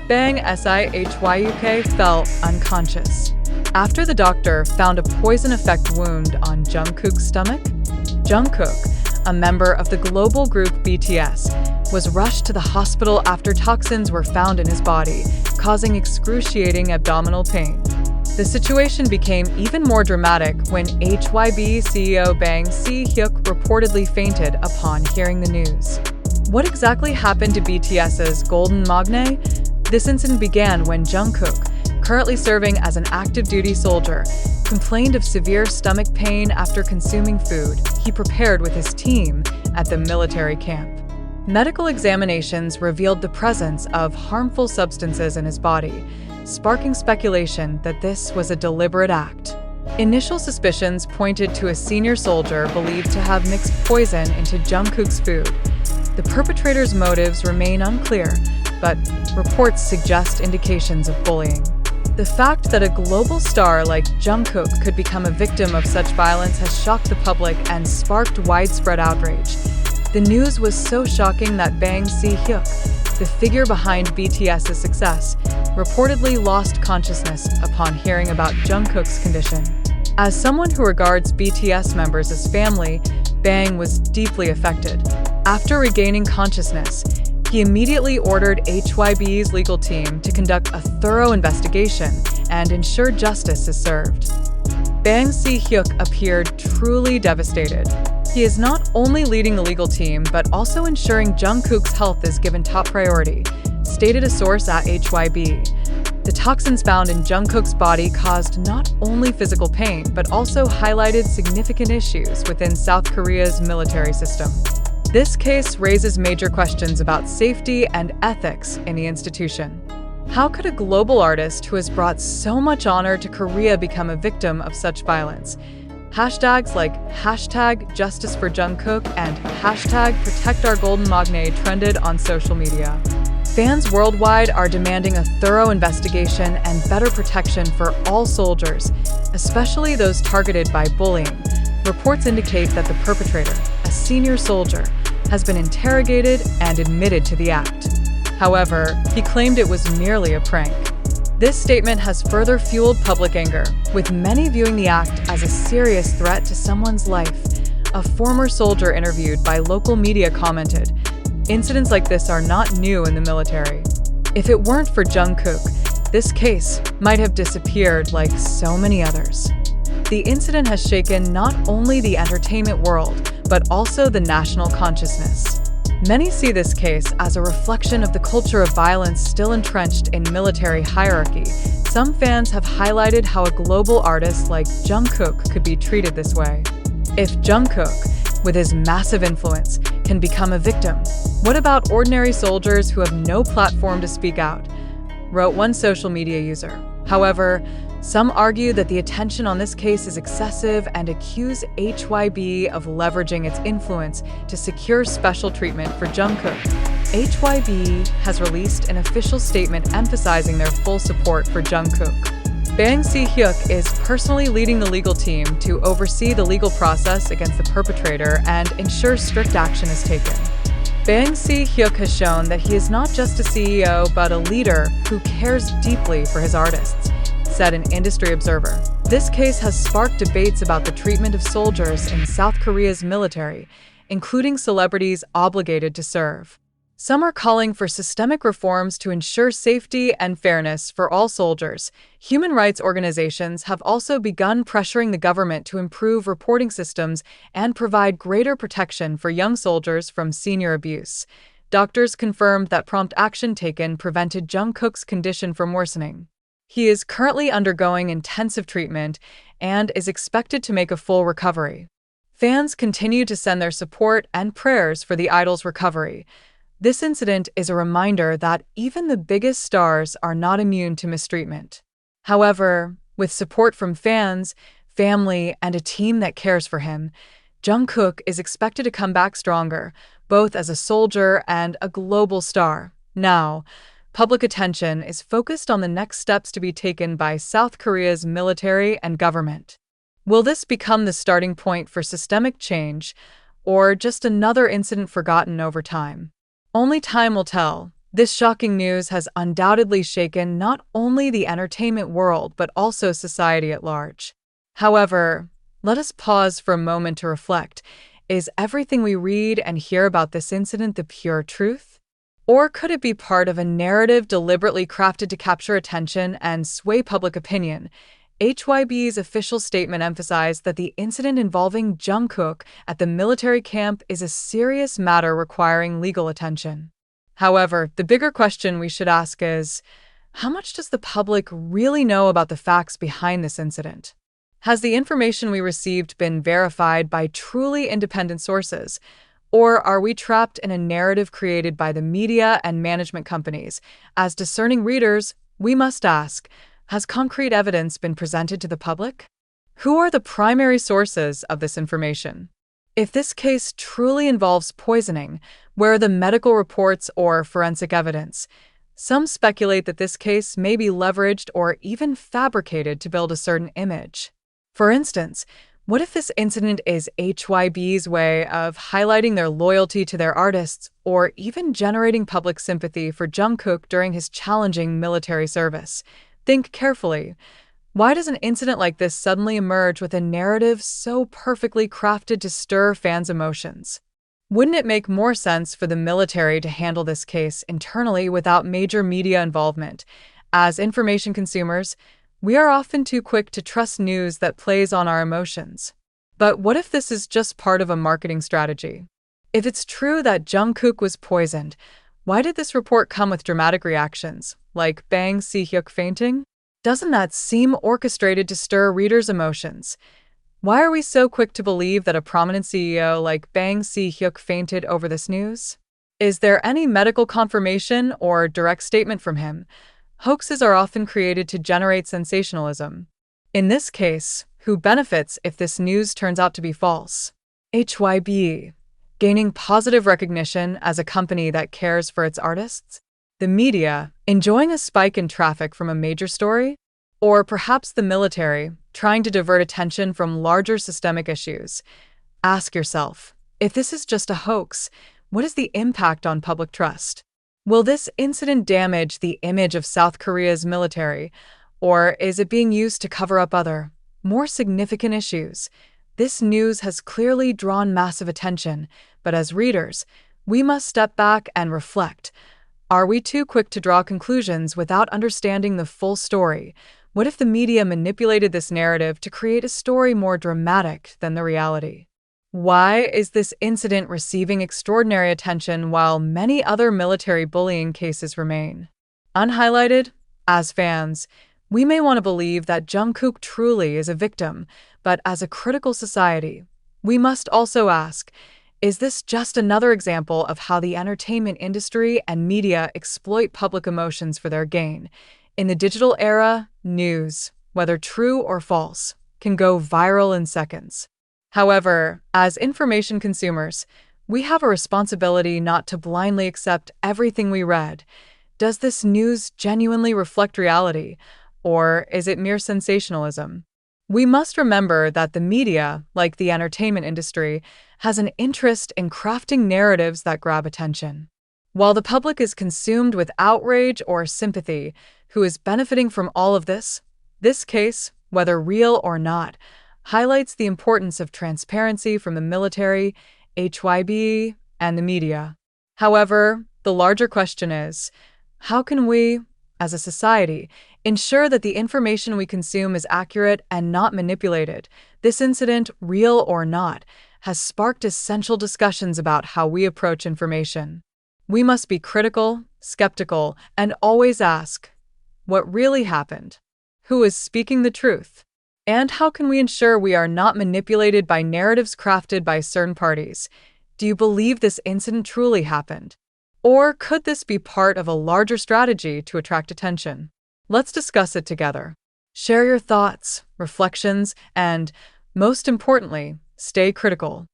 Bang Si Hyuk fell unconscious after the doctor found a poison effect wound on Jungkook's stomach. Jungkook, a member of the global group BTS, was rushed to the hospital after toxins were found in his body, causing excruciating abdominal pain. The situation became even more dramatic when HYB CEO Bang Si Hyuk reportedly fainted upon hearing the news. What exactly happened to BTS's Golden Magne? This incident began when Jungkook, currently serving as an active-duty soldier, complained of severe stomach pain after consuming food he prepared with his team at the military camp. Medical examinations revealed the presence of harmful substances in his body, sparking speculation that this was a deliberate act. Initial suspicions pointed to a senior soldier believed to have mixed poison into Jungkook's food. The perpetrator's motives remain unclear, but reports suggest indications of bullying. The fact that a global star like Jungkook could become a victim of such violence has shocked the public and sparked widespread outrage. The news was so shocking that Bang Si Hyuk, the figure behind BTS's success, reportedly lost consciousness upon hearing about Jungkook's condition. As someone who regards BTS members as family, Bang was deeply affected. After regaining consciousness, he immediately ordered HYB's legal team to conduct a thorough investigation and ensure justice is served. Bang Si Hyuk appeared truly devastated. He is not only leading the legal team, but also ensuring Jungkook's health is given top priority, stated a source at HYB. The toxins found in Jungkook's body caused not only physical pain, but also highlighted significant issues within South Korea's military system. This case raises major questions about safety and ethics in the institution. How could a global artist who has brought so much honor to Korea become a victim of such violence? Hashtags like #JusticeForJungkook and #ProtectOurGoldenMagne trended on social media. Fans worldwide are demanding a thorough investigation and better protection for all soldiers, especially those targeted by bullying. Reports indicate that the perpetrator, a senior soldier, has been interrogated and admitted to the act. However, he claimed it was merely a prank. This statement has further fueled public anger, with many viewing the act as a serious threat to someone's life. A former soldier interviewed by local media commented, "Incidents like this are not new in the military. If it weren't for Jungkook, this case might have disappeared like so many others." The incident has shaken not only the entertainment world, but also the national consciousness. Many see this case as a reflection of the culture of violence still entrenched in military hierarchy. Some fans have highlighted how a global artist like Jungkook could be treated this way. If Jungkook, with his massive influence, can become a victim, what about ordinary soldiers who have no platform to speak out? Wrote one social media user. However, some argue that the attention on this case is excessive and accuse HYB of leveraging its influence to secure special treatment for Jungkook. HYB has released an official statement emphasizing their full support for Jungkook. Bang Si Hyuk is personally leading the legal team to oversee the legal process against the perpetrator and ensure strict action is taken. Bang Si Hyuk has shown that he is not just a CEO, but a leader who cares deeply for his artists, said an industry observer. This case has sparked debates about the treatment of soldiers in South Korea's military, including celebrities obligated to serve. Some are calling for systemic reforms to ensure safety and fairness for all soldiers. Human rights organizations have also begun pressuring the government to improve reporting systems and provide greater protection for young soldiers from senior abuse. Doctors confirmed that prompt action taken prevented Jungkook's condition from worsening. He is currently undergoing intensive treatment and is expected to make a full recovery. Fans continue to send their support and prayers for the idol's recovery. This incident is a reminder that even the biggest stars are not immune to mistreatment. However, with support from fans, family, and a team that cares for him, Jungkook is expected to come back stronger, both as a soldier and a global star. Now, public attention is focused on the next steps to be taken by South Korea's military and government. Will this become the starting point for systemic change, or just another incident forgotten over time? Only time will tell. This shocking news has undoubtedly shaken not only the entertainment world but also society at large. However, let us pause for a moment to reflect. Is everything we read and hear about this incident the pure truth? Or could it be part of a narrative deliberately crafted to capture attention and sway public opinion? HYB's official statement emphasized that the incident involving Jungkook at the military camp is a serious matter requiring legal attention. However, the bigger question we should ask is, how much does the public really know about the facts behind this incident? Has the information we received been verified by truly independent sources? Or are we trapped in a narrative created by the media and management companies? As discerning readers, we must ask, has concrete evidence been presented to the public? Who are the primary sources of this information? If this case truly involves poisoning, where are the medical reports or forensic evidence? Some speculate that this case may be leveraged or even fabricated to build a certain image. For instance, what if this incident is HYB's way of highlighting their loyalty to their artists or even generating public sympathy for Jungkook during his challenging military service? Think carefully. Why does an incident like this suddenly emerge with a narrative so perfectly crafted to stir fans' emotions? Wouldn't it make more sense for the military to handle this case internally without major media involvement? As information consumers, we are often too quick to trust news that plays on our emotions. But what if this is just part of a marketing strategy? If it's true that Jungkook was poisoned, why did this report come with dramatic reactions, like Bang Si Hyuk fainting? Doesn't that seem orchestrated to stir readers' emotions? Why are we so quick to believe that a prominent CEO like Bang Si Hyuk fainted over this news? Is there any medical confirmation or direct statement from him? Hoaxes are often created to generate sensationalism. In this case, who benefits if this news turns out to be false? HYB, gaining positive recognition as a company that cares for its artists? The media, enjoying a spike in traffic from a major story? Or perhaps the military, trying to divert attention from larger systemic issues? Ask yourself, if this is just a hoax, what is the impact on public trust? Will this incident damage the image of South Korea's military, or is it being used to cover up other, more significant issues? This news has clearly drawn massive attention, but as readers, we must step back and reflect. Are we too quick to draw conclusions without understanding the full story? What if the media manipulated this narrative to create a story more dramatic than the reality? Why is this incident receiving extraordinary attention while many other military bullying cases remain unhighlighted? As fans, we may want to believe that Jungkook truly is a victim, but as a critical society, we must also ask, is this just another example of how the entertainment industry and media exploit public emotions for their gain? In the digital era, news, whether true or false, can go viral in seconds. However, as information consumers, we have a responsibility not to blindly accept everything we read. Does this news genuinely reflect reality, or is it mere sensationalism? We must remember that the media, like the entertainment industry, has an interest in crafting narratives that grab attention. While the public is consumed with outrage or sympathy, who is benefiting from all of this? This case, whether real or not, highlights the importance of transparency from the military, HYB, and the media. However, the larger question is, how can we, as a society, ensure that the information we consume is accurate and not manipulated? This incident, real or not, has sparked essential discussions about how we approach information. We must be critical, skeptical, and always ask, what really happened? Who is speaking the truth? And how can we ensure we are not manipulated by narratives crafted by certain parties? Do you believe this incident truly happened? Or could this be part of a larger strategy to attract attention? Let's discuss it together. Share your thoughts, reflections, and, most importantly, stay critical.